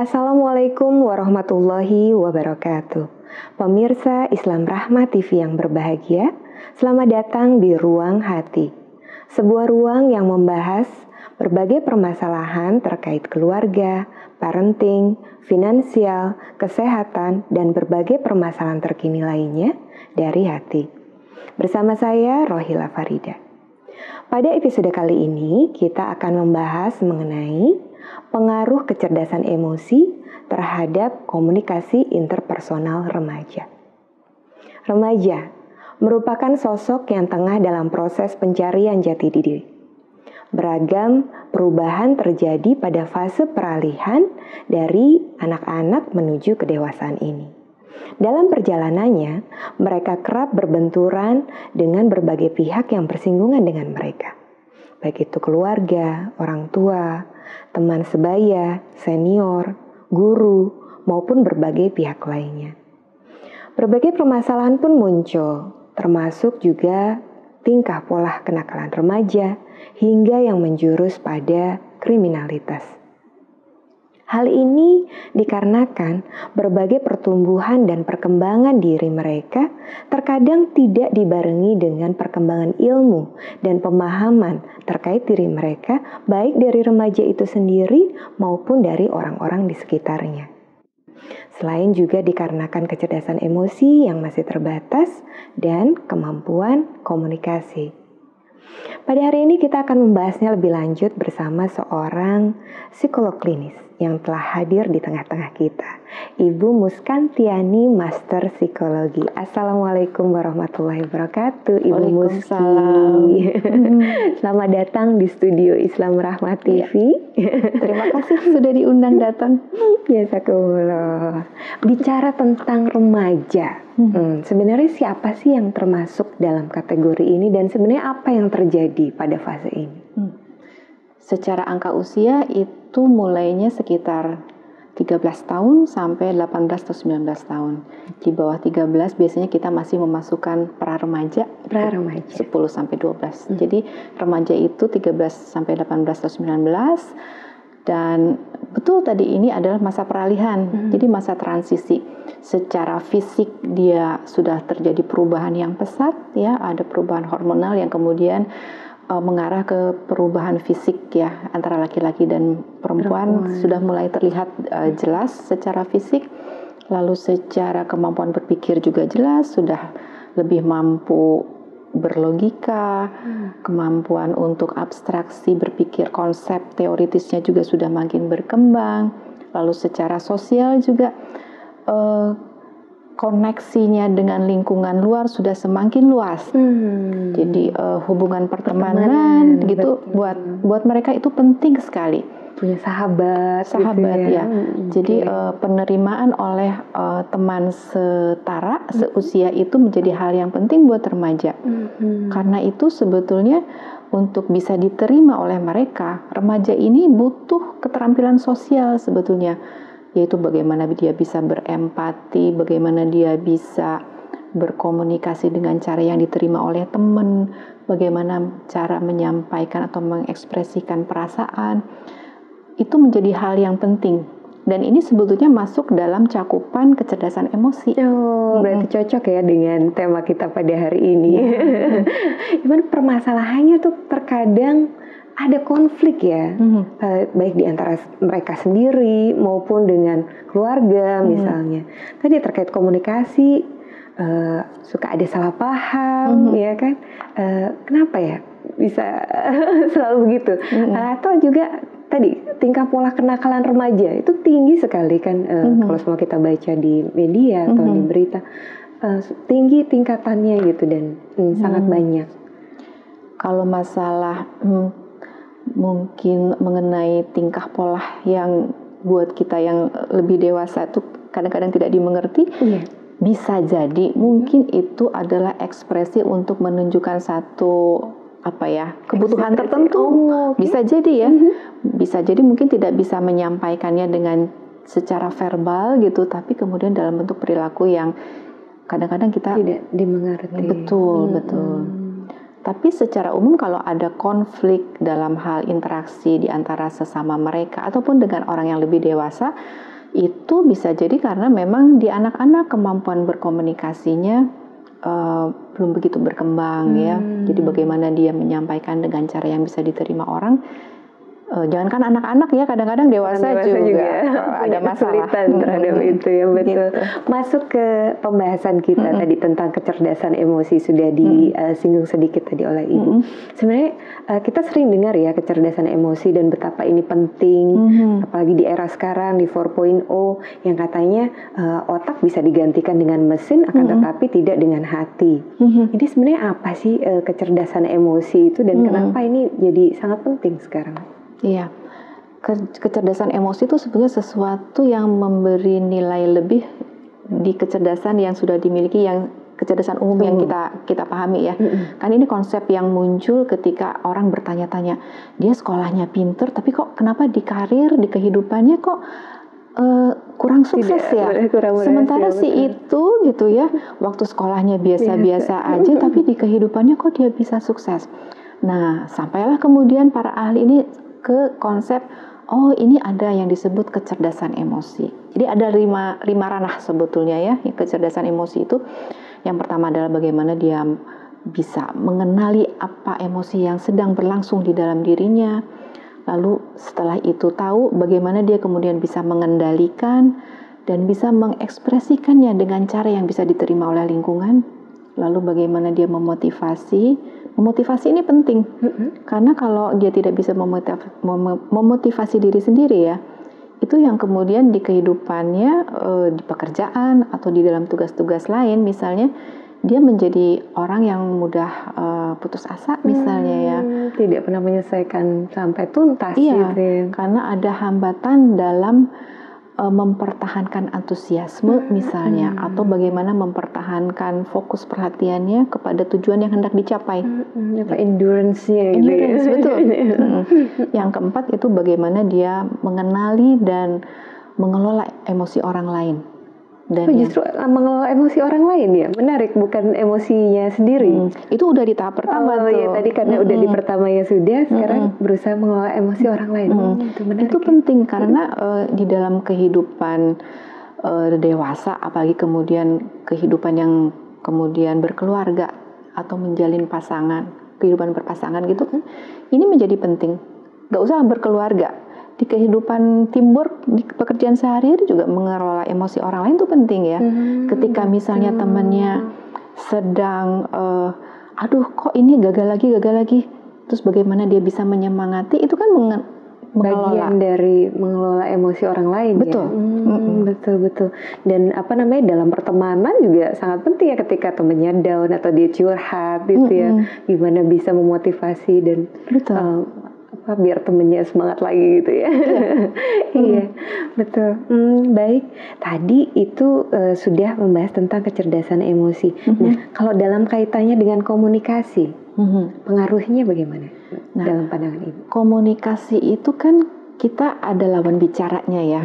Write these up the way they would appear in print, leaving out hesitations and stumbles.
Assalamualaikum warahmatullahi wabarakatuh. Pemirsa Islam Rahmah TV yang berbahagia, selamat datang di Ruang Hati. Sebuah ruang yang membahas berbagai permasalahan terkait keluarga, parenting, finansial, kesehatan, dan berbagai permasalahan terkini lainnya dari hati. Bersama saya Rohila Farida. Pada episode kali ini kita akan membahas mengenai pengaruh kecerdasan emosi terhadap komunikasi interpersonal remaja. Remaja merupakan sosok yang tengah dalam proses pencarian jati diri. Beragam perubahan terjadi pada fase peralihan dari anak-anak menuju kedewasaan ini. Dalam perjalanannya, mereka kerap berbenturan dengan berbagai pihak yang bersinggungan dengan mereka. Baik itu keluarga, orang tua, teman sebaya, senior, guru, maupun berbagai pihak lainnya. Berbagai permasalahan pun muncul, termasuk juga tingkah pola kenakalan remaja hingga yang menjurus pada kriminalitas. Hal ini dikarenakan berbagai pertumbuhan dan perkembangan diri mereka terkadang tidak dibarengi dengan perkembangan ilmu dan pemahaman terkait diri mereka, baik dari remaja itu sendiri maupun dari orang-orang di sekitarnya. Selain juga dikarenakan kecerdasan emosi yang masih terbatas dan kemampuan komunikasi. Pada hari ini kita akan membahasnya lebih lanjut bersama seorang psikolog klinis yang telah hadir di tengah-tengah kita, Ibu Muskantiani, Master Psikologi. Assalamualaikum warahmatullahi wabarakatuh, Ibu Muski. Selamat datang di studio Islam Rahmah TV. Terima kasih sudah diundang datang. Jazakumullah. Bicara tentang remaja, sebenarnya siapa sih yang termasuk dalam kategori ini dan sebenarnya apa yang terjadi pada fase ini? Secara angka usia itu mulainya sekitar 13 tahun sampai 18 atau 19 tahun. Di bawah 13 biasanya kita masih memasukkan pra-remaja. 10 sampai 12. Jadi remaja itu 13 sampai 18 atau 19. Dan betul tadi ini adalah masa peralihan. Jadi masa transisi. Secara fisik dia sudah terjadi perubahan yang pesat, ya, ada perubahan hormonal yang kemudian mengarah ke perubahan fisik, ya, antara laki-laki dan perempuan sudah mulai terlihat jelas secara fisik. Lalu secara kemampuan berpikir juga jelas, sudah lebih mampu berlogika, kemampuan untuk abstraksi berpikir, konsep teoritisnya juga sudah makin berkembang. Lalu secara sosial juga koneksinya dengan lingkungan luar sudah semakin luas. Jadi hubungan pertemanan gitu buat mereka itu penting sekali. Punya sahabat gitu ya. Jadi penerimaan oleh teman setara seusia itu menjadi hal yang penting buat remaja. Karena itu sebetulnya untuk bisa diterima oleh mereka, remaja ini butuh keterampilan sosial sebetulnya, yaitu bagaimana dia bisa berempati, bagaimana dia bisa berkomunikasi dengan cara yang diterima oleh teman, bagaimana cara menyampaikan atau mengekspresikan perasaan. Itu menjadi hal yang penting. Dan ini sebetulnya masuk dalam cakupan kecerdasan emosi. Berarti cocok ya dengan tema kita pada hari ini. Cuman permasalahannya tuh terkadang ada konflik ya, baik di antara mereka sendiri maupun dengan keluarga misalnya. Tadi terkait komunikasi, suka ada salah paham, ya kan? Kenapa ya bisa selalu begitu? Atau juga tadi tingkah pola kenakalan remaja itu tinggi sekali kan, kalau semua kita baca di media atau di berita, tinggi tingkatannya gitu dan sangat banyak. Kalau masalah mungkin mengenai tingkah pola yang buat kita yang lebih dewasa itu kadang-kadang tidak dimengerti, bisa jadi mungkin itu adalah ekspresi untuk menunjukkan satu kebutuhan tertentu. Bisa jadi ya, bisa jadi mungkin tidak bisa menyampaikannya dengan secara verbal gitu, tapi kemudian dalam bentuk perilaku yang kadang-kadang kita tidak dimengerti. Betul. Tapi secara umum kalau ada konflik dalam hal interaksi di antara sesama mereka ataupun dengan orang yang lebih dewasa, Itu bisa jadi karena memang di anak-anak kemampuan berkomunikasinya belum begitu berkembang ya. Jadi bagaimana dia menyampaikan dengan cara yang bisa diterima orang. Jangankan anak-anak ya, kadang-kadang dewasa juga ada masalah terhadap itu ya, betul. Gitu. Masuk ke pembahasan kita tadi tentang kecerdasan emosi, sudah disinggung sedikit tadi oleh Ibu. Sebenarnya kita sering dengar ya kecerdasan emosi dan betapa ini penting, apalagi di era sekarang di 4.0 yang katanya otak bisa digantikan dengan mesin, akan tetapi tidak dengan hati. Jadi sebenarnya apa sih kecerdasan emosi itu dan kenapa ini jadi sangat penting sekarang? Iya, kecerdasan emosi itu sebenarnya sesuatu yang memberi nilai lebih di kecerdasan yang sudah dimiliki, yang kecerdasan umum yang kita pahami ya. Kan ini konsep yang muncul ketika orang bertanya-tanya, dia sekolahnya pinter, tapi kok kenapa di karir, di kehidupannya kok kurang sukses ya? Sementara si itu gitu ya, waktu sekolahnya biasa-biasa aja, tapi di kehidupannya kok dia bisa sukses. Nah, sampailah kemudian para ahli ini ke konsep, oh ini ada yang disebut kecerdasan emosi. Jadi ada lima ranah sebetulnya ya, kecerdasan emosi itu. Yang pertama adalah bagaimana dia bisa mengenali apa emosi yang sedang berlangsung di dalam dirinya. Lalu setelah itu tahu bagaimana dia kemudian bisa mengendalikan dan bisa mengekspresikannya dengan cara yang bisa diterima oleh lingkungan. Lalu bagaimana dia memotivasi. Memotivasi ini penting, karena kalau dia tidak bisa memotivasi diri sendiri ya, itu yang kemudian di kehidupannya, di pekerjaan atau di dalam tugas-tugas lain misalnya, dia menjadi orang yang mudah putus asa misalnya ya. Tidak pernah menyelesaikan sampai tuntas. Iya, gitu. Karena ada hambatan dalam mempertahankan antusiasme misalnya, atau bagaimana mempertahankan fokus perhatiannya kepada tujuan yang hendak dicapai. Endurance-nya gitu. Endurance, betul. Yang keempat itu bagaimana dia mengenali dan mengelola emosi orang lain. Dan justru mengelola emosi orang lain ya, menarik, bukan emosinya sendiri. Itu udah di tahap pertama tuh. Ya, tadi karena udah di pertama ya sudah, sekarang berusaha mengelola emosi orang lain. Itu penting karena di dalam kehidupan dewasa, apalagi kemudian kehidupan yang kemudian berkeluarga atau menjalin pasangan, kehidupan berpasangan gitu kan, ini menjadi penting. Gak usah berkeluarga. Di kehidupan teamwork, di pekerjaan sehari-hari juga mengelola emosi orang lain itu penting ya. Ketika misalnya temannya sedang, aduh kok ini gagal lagi, terus bagaimana dia bisa menyemangati, itu kan mengelola. Bagian dari mengelola emosi orang lain. Betul. Ya? Betul. Dan dalam pertemanan juga sangat penting ya, ketika temannya down atau dia curhat gitu ya, gimana bisa memotivasi dan biar temennya semangat lagi gitu ya. Iya, betul. Baik, tadi itu sudah membahas tentang kecerdasan emosi. Nah, kalau dalam kaitannya dengan komunikasi, pengaruhnya bagaimana dalam pandangan Ibu? Komunikasi itu kan kita ada lawan bicaranya ya.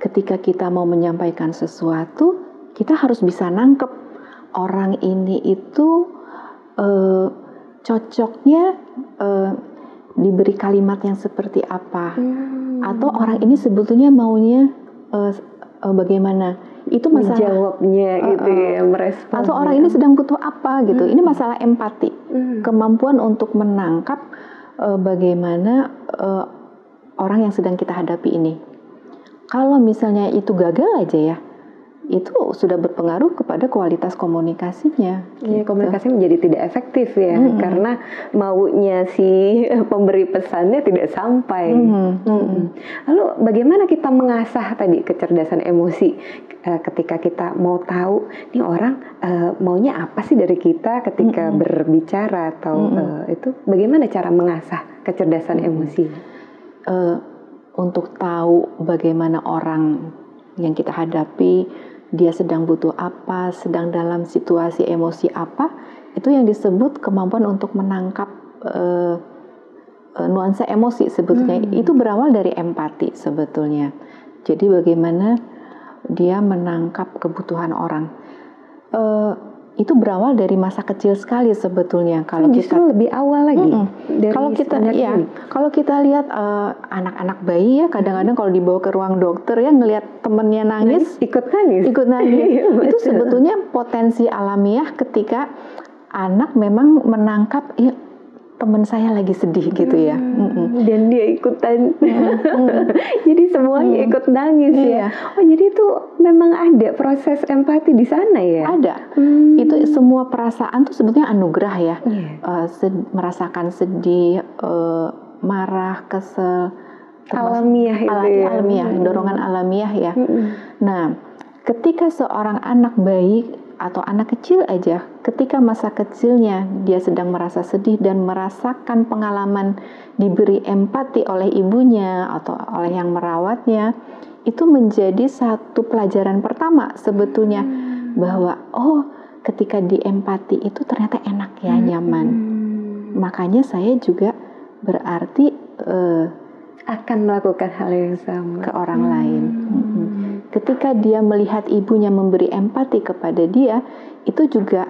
Ketika kita mau menyampaikan sesuatu, kita harus bisa nangkep orang ini itu cocoknya diberi kalimat yang seperti apa, atau orang ini sebetulnya maunya bagaimana. Itu masalah menjawabnya gitu ya, merespon. Atau orang ini sedang butuh apa gitu. Ini masalah empati, kemampuan untuk menangkap bagaimana orang yang sedang kita hadapi ini. Kalau misalnya itu gagal aja ya, itu sudah berpengaruh kepada kualitas komunikasinya. Iya, komunikasi menjadi tidak efektif ya, karena maunya si pemberi pesannya tidak sampai. Lalu bagaimana kita mengasah tadi kecerdasan emosi ketika kita mau tahu nih orang maunya apa sih dari kita ketika berbicara atau itu bagaimana cara mengasah kecerdasan emosi? Untuk tahu bagaimana orang yang kita hadapi, dia sedang butuh apa, sedang dalam situasi emosi apa, itu yang disebut kemampuan untuk menangkap nuansa emosi sebetulnya. Itu berawal dari empati sebetulnya. Jadi bagaimana dia menangkap kebutuhan orang. itu berawal dari masa kecil sekali sebetulnya. Kalau justru kita lebih awal lagi. Dari kalau kita lihat anak-anak bayi ya, kadang-kadang kalau dibawa ke ruang dokter ya, ngelihat temennya nangis, ikut nangis. Itu sebetulnya potensi alamiah ketika anak memang menangkap teman saya lagi sedih gitu ya. Dan dia ikutan. Jadi semuanya ikut nangis ya. Oh, jadi itu memang ada proses empati di sana ya? Ada. Itu semua perasaan tuh sebetulnya anugerah ya. Merasakan sedih, marah, kesel, alamiah itu ya. Alamiah, dorongan alamiah ya. Nah, ketika seorang anak bayi atau anak kecil aja, ketika masa kecilnya dia sedang merasa sedih dan merasakan pengalaman diberi empati oleh ibunya atau oleh yang merawatnya, itu menjadi satu pelajaran pertama sebetulnya, bahwa ketika diempati itu ternyata enak ya, nyaman. Makanya saya juga berarti akan melakukan hal yang sama ke orang lain. Ketika dia melihat ibunya memberi empati kepada dia, itu juga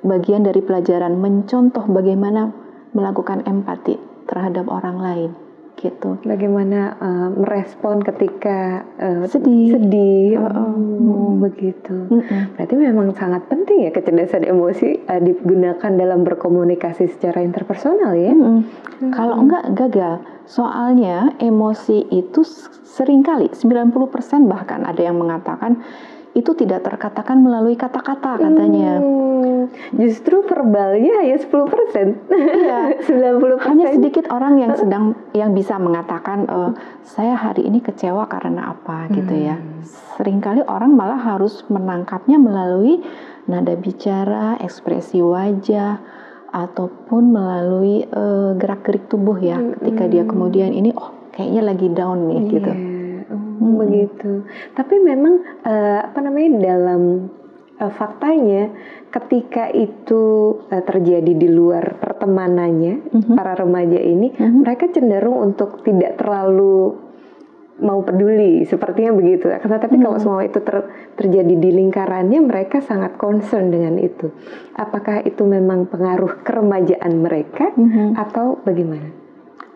bagian dari pelajaran mencontoh bagaimana melakukan empati terhadap orang lain, gitu. Bagaimana merespon ketika sedih. Begitu. Berarti memang sangat penting ya kecerdasan emosi digunakan dalam berkomunikasi secara interpersonal ya. Kalau enggak gagal. Soalnya emosi itu seringkali 90% bahkan ada yang mengatakan itu tidak terkatakan melalui kata-kata katanya. Justru verbalnya hanya 10%. Iya. 90%. Hanya sedikit orang yang bisa mengatakan saya hari ini kecewa karena apa gitu ya. Seringkali orang malah harus menangkapnya melalui nada bicara, ekspresi wajah, ataupun melalui gerak-gerik tubuh ya, ketika dia kemudian ini kayaknya lagi down nih gitu. Begitu. Tapi memang dalam faktanya ketika itu terjadi di luar pertemanannya para remaja ini, mereka cenderung untuk tidak terlalu mau peduli, sepertinya begitu. Tapi kalau semua itu terjadi di lingkarannya, mereka sangat concern dengan itu. Apakah itu memang pengaruh keremajaan mereka atau bagaimana?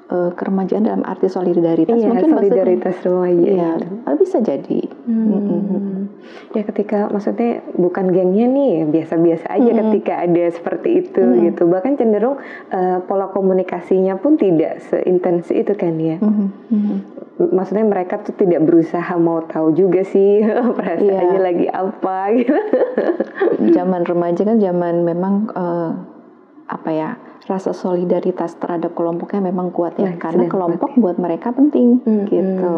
Keremajaan dalam arti solidaritas, mungkin solidaritas remaja. Bisa jadi. Ya ketika maksudnya bukan gengnya nih, biasa-biasa aja ketika ada seperti itu gitu. Bahkan cenderung pola komunikasinya pun tidak seintens itu kan ya. Maksudnya mereka tuh tidak berusaha mau tahu juga sih perasaannya lagi apa gitu. Zaman remaja kan zaman memang rasa solidaritas terhadap kelompoknya memang kuat ya, karena kelompok buat mereka penting gitu.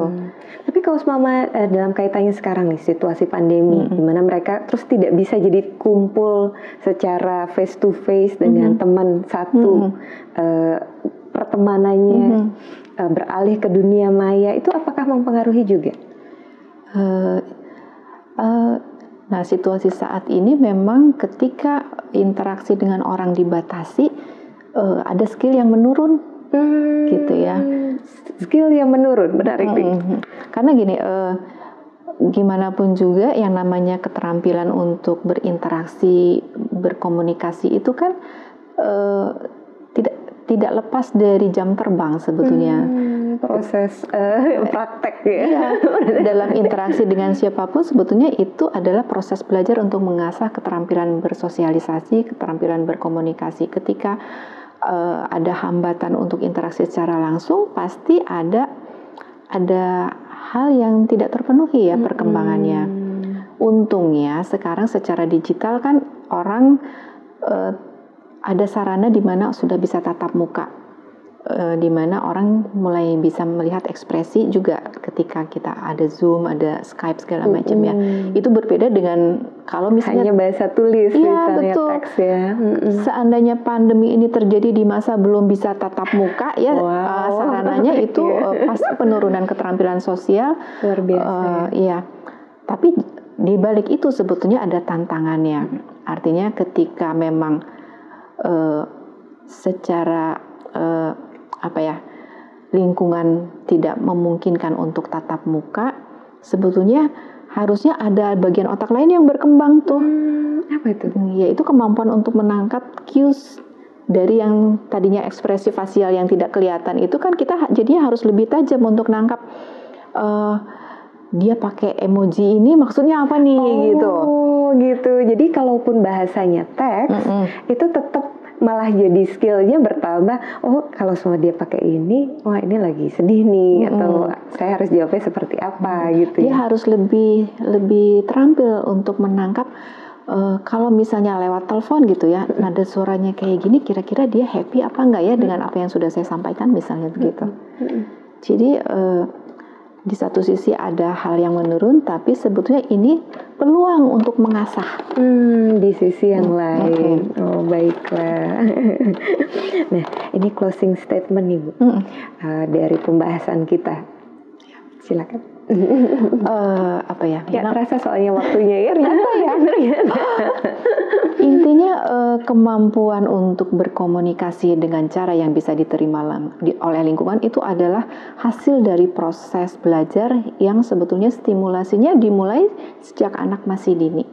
Tapi kalau semama dalam kaitannya sekarang nih situasi pandemi, di mana mereka terus tidak bisa jadi kumpul secara face to face dengan teman satu, pertemanannya beralih ke dunia maya, itu apakah mempengaruhi juga? Nah, situasi saat ini memang ketika interaksi dengan orang dibatasi, ada skill yang menurun, gitu ya. Skill yang menurun, menarik nih. Karena gini, gimana pun juga yang namanya keterampilan untuk berinteraksi, berkomunikasi itu kan tidak lepas dari jam terbang sebetulnya. Proses praktek ya. Dalam interaksi dengan siapapun sebetulnya itu adalah proses belajar untuk mengasah keterampilan bersosialisasi, keterampilan berkomunikasi. Ketika ada hambatan untuk interaksi secara langsung, pasti ada hal yang tidak terpenuhi ya perkembangannya. Untungnya sekarang secara digital kan orang ada sarana di mana sudah bisa tatap muka, di mana orang mulai bisa melihat ekspresi juga ketika kita ada Zoom, ada Skype segala macam ya. Itu berbeda dengan kalau misalnya hanya bahasa tulis, misalnya betul. Teks ya. Seandainya pandemi ini terjadi di masa belum bisa tatap muka ya, sarananya itu pasti penurunan keterampilan sosial luar biasa. Ya. Tapi di balik itu sebetulnya ada tantangannya. Artinya ketika memang secara lingkungan tidak memungkinkan untuk tatap muka, sebetulnya harusnya ada bagian otak lain yang berkembang tuh. Apa itu? Yaitu kemampuan untuk menangkap cues dari yang tadinya ekspresi fasial yang tidak kelihatan itu kan kita jadinya harus lebih tajam untuk nangkap dia pakai emoji ini maksudnya apa nih gitu. Oh gitu. Jadi kalaupun bahasanya teks itu tetap malah jadi skillnya bertambah. Oh kalau semua dia pakai ini, wah ini lagi sedih nih, atau saya harus jawabnya seperti apa gitu. Dia harus lebih terampil untuk menangkap kalau misalnya lewat telepon gitu ya, nada suaranya kayak gini, kira-kira dia happy apa enggak ya dengan apa yang sudah saya sampaikan misalnya begitu. Jadi di satu sisi ada hal yang menurun, tapi sebetulnya ini peluang untuk mengasah. Di sisi yang lain. Oh baiklah. Nah ini closing statement nih Bu, dari pembahasan kita. Silakan. Apa ya? Ya terasa soalnya waktunya ya. Ternyata. Intinya kemampuan untuk berkomunikasi dengan cara yang bisa diterima oleh lingkungan itu adalah hasil dari proses belajar yang sebetulnya stimulasinya dimulai sejak anak masih dini.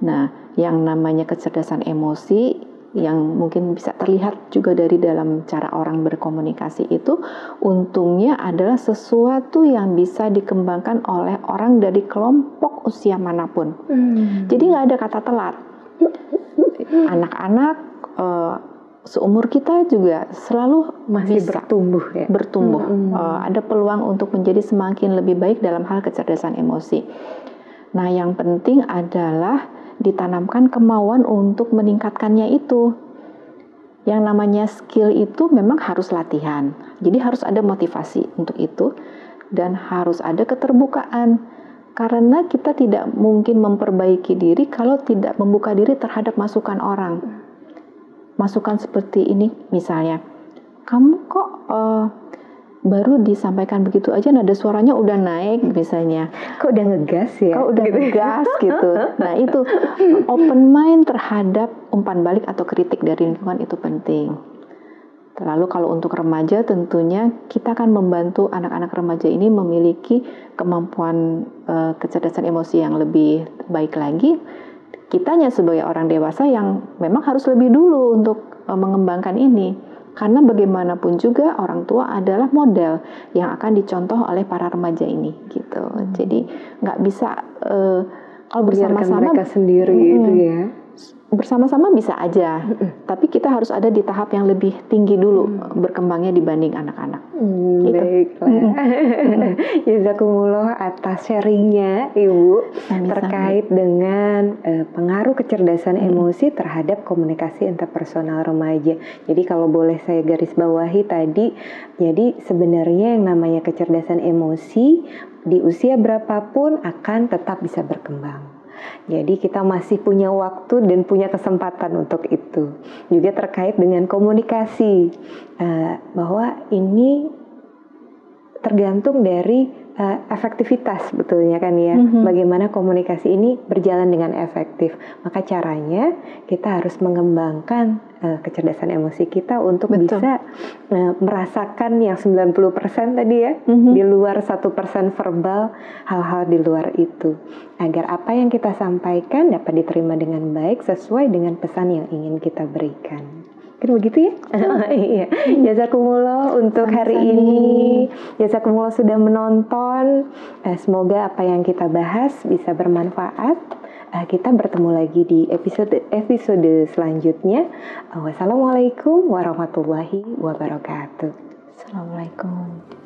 Nah, yang namanya kecerdasan emosi yang mungkin bisa terlihat juga dari dalam cara orang berkomunikasi itu untungnya adalah sesuatu yang bisa dikembangkan oleh orang dari kelompok usia manapun. Jadi nggak ada kata telat. Anak-anak seumur kita juga selalu masih bisa bertumbuh. Ada peluang untuk menjadi semakin lebih baik dalam hal kecerdasan emosi. Nah yang penting adalah ditanamkan kemauan untuk meningkatkannya itu. Yang namanya skill itu memang harus latihan. Jadi harus ada motivasi untuk itu dan harus ada keterbukaan. Karena kita tidak mungkin memperbaiki diri kalau tidak membuka diri terhadap masukan orang. Masukan seperti ini misalnya, kamu kok baru disampaikan begitu aja nada suaranya udah naik misalnya. Kok udah ngegas ya? Kok udah ngegas gitu. Nah itu open mind terhadap umpan balik atau kritik dari lingkungan itu penting. Lalu kalau untuk remaja tentunya kita akan membantu anak-anak remaja ini memiliki kemampuan kecerdasan emosi yang lebih baik lagi. Kitanya sebagai orang dewasa yang memang harus lebih dulu untuk mengembangkan ini. Karena bagaimanapun juga orang tua adalah model yang akan dicontoh oleh para remaja ini gitu. Jadi nggak bisa kalau bersama-sama mereka sendiri itu ya. Bersama-sama bisa aja, tapi kita harus ada di tahap yang lebih tinggi dulu berkembangnya dibanding anak-anak. Baiklah. Jazakumullah atas sharingnya Ibu. Sama-sama. Terkait dengan pengaruh kecerdasan emosi terhadap komunikasi interpersonal remaja. Jadi kalau boleh saya garis bawahi tadi, jadi sebenarnya yang namanya kecerdasan emosi di usia berapapun akan tetap bisa berkembang. Jadi kita masih punya waktu dan punya kesempatan untuk itu. Juga terkait dengan komunikasi, bahwa ini tergantung dari efektivitas betulnya kan ya. Bagaimana komunikasi ini berjalan dengan efektif. Maka caranya kita harus mengembangkan kecerdasan emosi kita untuk bisa merasakan yang 90% tadi ya, di luar 1% verbal, hal-hal di luar itu. Agar apa yang kita sampaikan dapat diterima dengan baik sesuai dengan pesan yang ingin kita berikan. Kan begitu ya? Iya. Jazakumullah untuk hari ini. Jazakumullah sudah menonton. Semoga apa yang kita bahas bisa bermanfaat. Kita bertemu lagi di episode selanjutnya. Wassalamualaikum warahmatullahi wabarakatuh. Assalamualaikum.